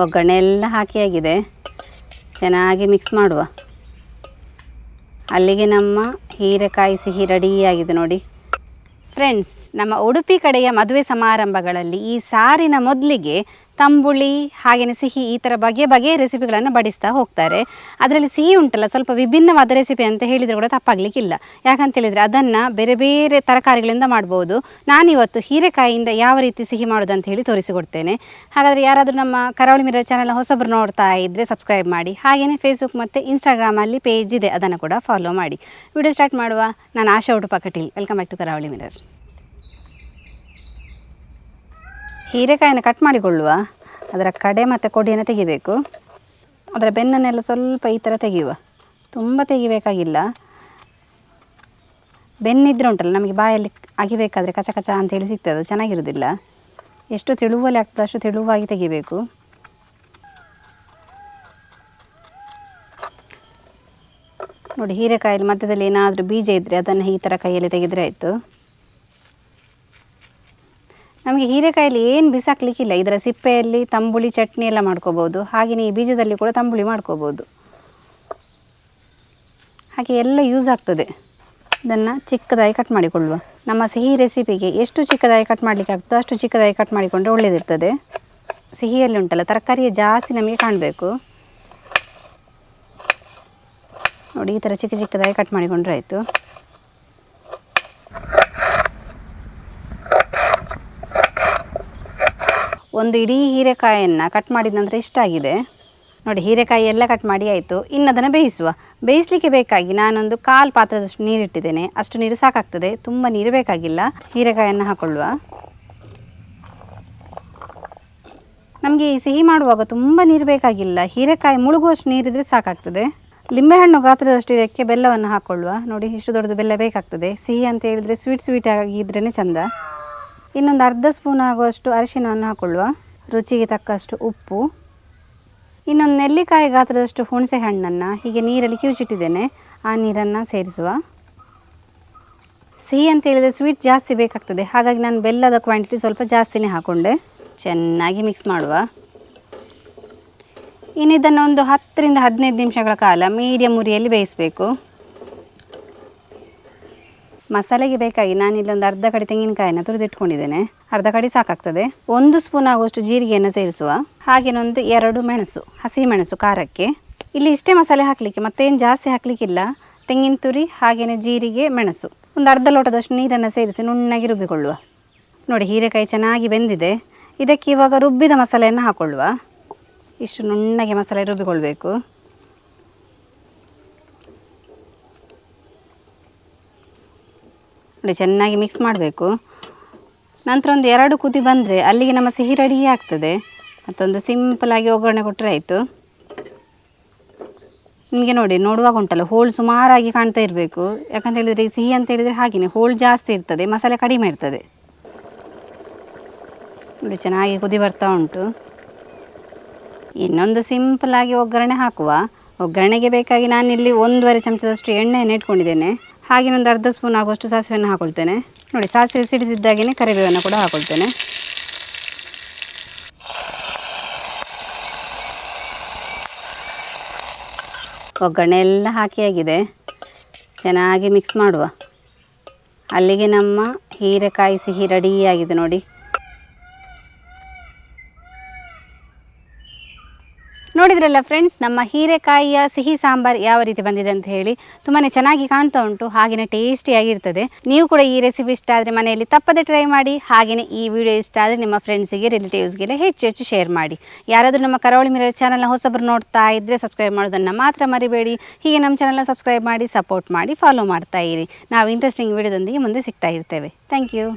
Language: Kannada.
ಒಗ್ಗರಣೆ ಎಲ್ಲ ಹಾಕಿ ಆಗಿದೆ, ಚೆನ್ನಾಗಿ ಮಿಕ್ಸ್ ಮಾಡುವ. ಅಲ್ಲಿಗೆ ನಮ್ಮ ಹೀರೆಕಾಯಿ ಸಿಹಿ ರೆಡಿಯಾಗಿದೆ ನೋಡಿ. ಫ್ರೆಂಡ್ಸ್, ನಮ್ಮ ಉಡುಪಿ ಕಡೆಯ ಮದುವೆ ಸಮಾರಂಭಗಳಲ್ಲಿ ಈ ಸಾರಿನ ಮೊದಲಿಗೆ ತಂಬುಳಿ ಹಾಗೆಯೇ ಸಿಹಿ ಈ ಥರ ಬಗೆಯ ರೆಸಿಪಿಗಳನ್ನು ಬಡಿಸ್ತಾ ಹೋಗ್ತಾರೆ. ಅದರಲ್ಲಿ ಸಿಹಿ ಉಂಟಲ್ಲ, ಸ್ವಲ್ಪ ವಿಭಿನ್ನವಾದ ರೆಸಿಪಿ ಅಂತ ಹೇಳಿದರೆ ಕೂಡ ತಪ್ಪಾಗಲಿಕ್ಕಿಲ್ಲ. ಯಾಕಂತೇಳಿದರೆ ಅದನ್ನು ಬೇರೆ ಬೇರೆ ತರಕಾರಿಗಳಿಂದ ಮಾಡ್ಬೋದು. ನಾನಿವತ್ತು ಹೀರೆಕಾಯಿಯಿಂದ ಯಾವ ರೀತಿ ಸಿಹಿ ಮಾಡೋದು ಅಂತ ಹೇಳಿ ತೋರಿಸಿಕೊಡ್ತೇನೆ. ಹಾಗಾದರೆ ಯಾರಾದರೂ ನಮ್ಮ ಕರಾವಳಿ ಮಿರರ್ ಚಾನಲ್ ಹೊಸಬ್ರು ನೋಡ್ತಾ ಇದ್ದರೆ ಸಬ್ಸ್ಕ್ರೈಬ್ ಮಾಡಿ. ಹಾಗೆಯೇ ಫೇಸ್ಬುಕ್ ಮತ್ತು ಇನ್ಸ್ಟಾಗ್ರಾಮಲ್ಲಿ ಪೇಜ್ ಇದೆ, ಅದನ್ನು ಕೂಡ ಫಾಲೋ ಮಾಡಿ. ವಿಡಿಯೋ ಸ್ಟಾರ್ಟ್ ಮಾಡುವ. ನಾನು Asha Udupa Kateel. Welcome back to Karavali mirror. ಹೀರೆಕಾಯಿನ ಕಟ್ ಮಾಡಿಕೊಳ್ಳುವ. ಅದರ ಕಡೆ ಮತ್ತು ಕೊಡಿಯನ್ನು ತೆಗಿಬೇಕು. ಅದರ ಬೆನ್ನನ್ನೆಲ್ಲ ಸ್ವಲ್ಪ ಈ ಥರ ತೆಗೆಯುವ, ತುಂಬ ತೆಗಿಬೇಕಾಗಿಲ್ಲ. ಬೆನ್ನಿದ್ರೆ ಉಂಟಲ್ಲ, ನಮಗೆ ಬಾಯಲ್ಲಿ ಅಗಿಬೇಕಾದ್ರೆ ಕಚ ಕಚ ಅಂತೇಳಿ ಸಿಗ್ತದೆ, ಅದು ಚೆನ್ನಾಗಿರೋದಿಲ್ಲ. ಎಷ್ಟು ತೆಳುವಲ್ಲಿ ಆಗ್ತದೆ ಅಷ್ಟು ತೆಳುವಾಗಿ ತೆಗಿಬೇಕು. ನೋಡಿ, ಹೀರೆಕಾಯಲ್ಲಿ ಮಧ್ಯದಲ್ಲಿ ಏನಾದರೂ ಬೀಜ ಇದ್ದರೆ ಅದನ್ನು ಈ ಥರ ಕೈಯಲ್ಲಿ ತೆಗೆದರೆ ಆಯಿತು. ನಮಗೆ ಹೀರೆಕಾಯಲ್ಲಿ ಏನು ಬಿಸಾಕಲಿಕ್ಕಿಲ್ಲ. ಇದರ ಸಿಪ್ಪೆಯಲ್ಲಿ ತಂಬುಳಿ ಚಟ್ನಿ ಎಲ್ಲ ಮಾಡ್ಕೋಬೋದು. ಹಾಗೆಯೇ ಈ ಬೀಜದಲ್ಲಿ ಕೂಡ ತಂಬುಳಿ ಮಾಡ್ಕೋಬೋದು. ಹಾಗೆ ಎಲ್ಲ ಯೂಸ್ ಆಗ್ತದೆ. ಇದನ್ನು ಚಿಕ್ಕದಾಗಿ ಕಟ್ ಮಾಡಿಕೊಳ್ಳುವ. ನಮ್ಮ ಸಿಹಿ ರೆಸಿಪಿಗೆ ಎಷ್ಟು ಚಿಕ್ಕದಾಗಿ ಕಟ್ ಮಾಡಲಿಕ್ಕೆ ಆಗ್ತದೆ ಅಷ್ಟು ಚಿಕ್ಕದಾಗಿ ಕಟ್ ಮಾಡಿಕೊಂಡ್ರೆ ಒಳ್ಳೆಯದಿರ್ತದೆ. ಸಿಹಿಯಲ್ಲಿ ಉಂಟಲ್ಲ, ತರಕಾರಿಯೇ ಜಾಸ್ತಿ ನಮಗೆ ಕಾಣಬೇಕು. ನೋಡಿ, ಈ ಥರ ಚಿಕ್ಕ ಚಿಕ್ಕದಾಗಿ ಕಟ್ ಮಾಡಿಕೊಂಡ್ರೆ ಆಯಿತು. ಒಂದು ಇಡೀ ಹೀರೆಕಾಯನ್ನು ಕಟ್ ಮಾಡಿದ ನಂತರ ಇಷ್ಟಾಗಿದೆ ನೋಡಿ. ಹೀರೆಕಾಯಿ ಎಲ್ಲ ಕಟ್ ಮಾಡಿ ಆಯಿತು. ಇನ್ನು ಅದನ್ನು ಬೇಯಿಸುವ. ಬೇಯಿಸಲಿಕ್ಕೆ ಬೇಕಾಗಿ ನಾನೊಂದು 1/4 ಪಾತ್ರದಷ್ಟು ನೀರಿಟ್ಟಿದ್ದೇನೆ. ಅಷ್ಟು ನೀರು ಸಾಕಾಗ್ತದೆ, ತುಂಬ ನೀರು ಬೇಕಾಗಿಲ್ಲ. ಹೀರೆಕಾಯನ್ನು ಹಾಕೊಳ್ಳುವ. ನಮಗೆ ಈ ಸಿಹಿ ಮಾಡುವಾಗ ತುಂಬ ನೀರು ಬೇಕಾಗಿಲ್ಲ. ಹೀರೆಕಾಯಿ ಮುಳುಗುವಷ್ಟು ನೀರಿದ್ರೆ ಸಾಕಾಗ್ತದೆ. ಲಿಂಬೆಹಣ್ಣು ಗಾತ್ರದಷ್ಟು ಇದಕ್ಕೆ ಬೆಲ್ಲವನ್ನು ಹಾಕ್ಕೊಳ್ಳುವ. ನೋಡಿ, ಇಷ್ಟು ದೊಡ್ಡದು ಬೆಲ್ಲ ಬೇಕಾಗ್ತದೆ. ಸಿಹಿ ಅಂತ ಹೇಳಿದರೆ ಸ್ವೀಟ್ ಆಗಿದ್ರೇ ಚೆಂದ. ಇನ್ನೊಂದು ಅರ್ಧ ಸ್ಪೂನ್ ಆಗುವಷ್ಟು ಅರಿಶಿನವನ್ನು ಹಾಕೊಳ್ಳುವ. ರುಚಿಗೆ ತಕ್ಕಷ್ಟು ಉಪ್ಪು. ಇನ್ನೊಂದು ನೆಲ್ಲಿಕಾಯಿ ಗಾತ್ರದಷ್ಟು ಹುಣಸೆ ಹಣ್ಣನ್ನು ಹೀಗೆ ನೀರಲ್ಲಿ ಕಿವುಚಿಟ್ಟಿದ್ದೇನೆ, ಆ ನೀರನ್ನು ಸೇರಿಸುವ. ಸಿಹಿ ಅಂತ ಹೇಳಿದರೆ ಸ್ವೀಟ್ ಜಾಸ್ತಿ ಬೇಕಾಗ್ತದೆ, ಹಾಗಾಗಿ ನಾನು ಬೆಲ್ಲದ ಕ್ವಾಂಟಿಟಿ ಸ್ವಲ್ಪ ಜಾಸ್ತಿನೇ ಹಾಕ್ಕೊಂಡೆ. ಚೆನ್ನಾಗಿ ಮಿಕ್ಸ್ ಮಾಡುವ. ಇನ್ನು ಇದನ್ನು ಒಂದು 10 ರಿಂದ 15 ನಿಮಿಷಗಳ ಕಾಲ ಮೀಡಿಯಮ್ ಉರಿಯಲ್ಲಿ ಬೇಯಿಸಬೇಕು. ಮಸಾಲೆಗೆ ಬೇಕಾಗಿ ನಾನಿಲ್ಲೊಂದು ಅರ್ಧ ಕಡೆ ತೆಂಗಿನಕಾಯಿನ ತುರಿದಿಟ್ಕೊಂಡಿದ್ದೇನೆ. ಅರ್ಧ ಕಡೆ ಸಾಕಾಗ್ತದೆ. 1 ಸ್ಪೂನ್ ಆಗುವಷ್ಟು ಜೀರಿಗೆಯನ್ನು ಸೇರಿಸುವ. ಹಾಗೇನೊಂದು 2 ಮೆಣಸು, ಹಸಿ ಮೆಣಸು ಖಾರಕ್ಕೆ. ಇಲ್ಲಿ ಇಷ್ಟೇ ಮಸಾಲೆ ಹಾಕಲಿಕ್ಕೆ, ಮತ್ತೇನು ಜಾಸ್ತಿ ಹಾಕಲಿಕ್ಕಿಲ್ಲ. ತೆಂಗಿನ ತುರಿ ಹಾಗೆಯೇ ಜೀರಿಗೆ, ಮೆಣಸು. ಒಂದು ಅರ್ಧ ಲೋಟದಷ್ಟು ನೀರನ್ನು ಸೇರಿಸಿ ನುಣ್ಣಗೆ ರುಬ್ಬಿಕೊಳ್ಳುವ. ನೋಡಿ, ಹೀರೆಕಾಯಿ ಚೆನ್ನಾಗಿ ಬೆಂದಿದೆ. ಇದಕ್ಕೆ ಇವಾಗ ರುಬ್ಬಿದ ಮಸಾಲೆಯನ್ನು ಹಾಕ್ಕೊಳ್ಳುವ. ಇಷ್ಟು ನುಣ್ಣಗೆ ಮಸಾಲೆ ರುಬ್ಬಿಕೊಳ್ಬೇಕು. ನೋಡಿ, ಚೆನ್ನಾಗಿ ಮಿಕ್ಸ್ ಮಾಡಬೇಕು. ನಂತರ ಒಂದು 2 ಕುದಿ ಬಂದರೆ ಅಲ್ಲಿಗೆ ನಮ್ಮ ಸಿಹಿ ರೆಡಿ ಆಗ್ತದೆ. ಮತ್ತೊಂದು ಸಿಂಪಲಾಗಿ ಒಗ್ಗರಣೆ ಕೊಟ್ಟರೆ ಆಯಿತು. ನಿಮಗೆ ನೋಡಿ, ನೋಡುವಾಗ ಉಂಟಲ್ಲ, ಹೋಳು ಸುಮಾರಾಗಿ ಕಾಣ್ತಾ ಇರಬೇಕು. ಯಾಕಂತ ಹೇಳಿದರೆ ಈ ಸಿಹಿ ಅಂತ ಹೇಳಿದರೆ ಹಾಗೆಯೇ ಹೋಳು ಜಾಸ್ತಿ ಇರ್ತದೆ, ಮಸಾಲೆ ಕಡಿಮೆ ಇರ್ತದೆ. ನೋಡಿ, ಚೆನ್ನಾಗಿ ಕುದಿ ಬರ್ತಾ ಉಂಟು. ಇನ್ನೊಂದು ಸಿಂಪಲಾಗಿ ಒಗ್ಗರಣೆ ಹಾಕುವ. ಒಗ್ಗರಣೆಗೆ ಬೇಕಾಗಿ ನಾನಿಲ್ಲಿ 1.5 ಚಮಚದಷ್ಟು ಎಣ್ಣೆಯನ್ನು ಇಟ್ಕೊಂಡಿದ್ದೇನೆ. ಹಾಗೆ ಒಂದು ಅರ್ಧ ಸ್ಪೂನ್ ಆಗುವಷ್ಟು ಸಾಸಿವೆಯನ್ನು ಹಾಕೊಳ್ತೇನೆ. ನೋಡಿ, ಸಾಸಿವೆ ಸಿಡಿದಿದ್ದಾಗೇ ಕರಿಬೇವನ್ನು ಕೂಡ ಹಾಕೊಳ್ತೇನೆ. ಒಗ್ಗರಣೆ ಎಲ್ಲ ಹಾಕಿ ಆಗಿದೆ, ಚೆನ್ನಾಗಿ ಮಿಕ್ಸ್ ಮಾಡುವ. ಅಲ್ಲಿಗೆ ನಮ್ಮ ಹೀರೆಕಾಯಿ ಸಿಹಿ ರೆಡಿಯಾಗಿದೆ ನೋಡಿ. ನೋಡಿದ್ರಲ್ಲ ಫ್ರೆಂಡ್ಸ್, ನಮ್ಮ ಹೀರೆಕಾಯಿಯ ಸಿಹಿ ಸಾಂಬಾರು ಯಾವ ರೀತಿ ಬಂದಿದೆ ಅಂತ ಹೇಳಿ. ತುಂಬಾ ಚೆನ್ನಾಗಿ ಕಾಣ್ತಾ ಉಂಟು, ಹಾಗೆಯೇ ಟೇಸ್ಟಿಯಾಗಿರ್ತದೆ. ನೀವು ಕೂಡ ಈ ರೆಸಿಪಿ ಇಷ್ಟ ಆದರೆ ಮನೆಯಲ್ಲಿ ತಪ್ಪದೆ ಟ್ರೈ ಮಾಡಿ. ಹಾಗೆಯೇ ಈ ವಿಡಿಯೋ ಇಷ್ಟ ಆದರೆ ನಿಮ್ಮ ಫ್ರೆಂಡ್ಸಿಗೆ, ರಿಲೇಟಿವ್ಸ್ಗೆಲ್ಲ ಹೆಚ್ಚು ಶೇರ್ ಮಾಡಿ. ಯಾರಾದರೂ ನಮ್ಮ ಕರಾವಳಿ ಮಿರರ್ ಚಾನಲ್ನ ಹೊಸಬರು ನೋಡ್ತಾ ಇದ್ದರೆ ಸಬ್ಸ್ಕ್ರೈಬ್ ಮಾಡೋದನ್ನು ಮಾತ್ರ ಮರಿಬೇಡಿ. ಹೀಗೆ ನಮ್ಮ ಚಾನಲ್ನ ಸಬ್ಸ್ಕ್ರೈಬ್ ಮಾಡಿ, ಸಪೋರ್ಟ್ ಮಾಡಿ, ಫಾಲೋ ಮಾಡ್ತಾ ಇರಿ. ನಾವು ಇಂಟ್ರೆಸ್ಟಿಂಗ್ ವಿಡಿಯೋದೊಂದಿಗೆ ಮುಂದೆ ಸಿಗ್ತಾ ಇರ್ತೇವೆ. Thank you.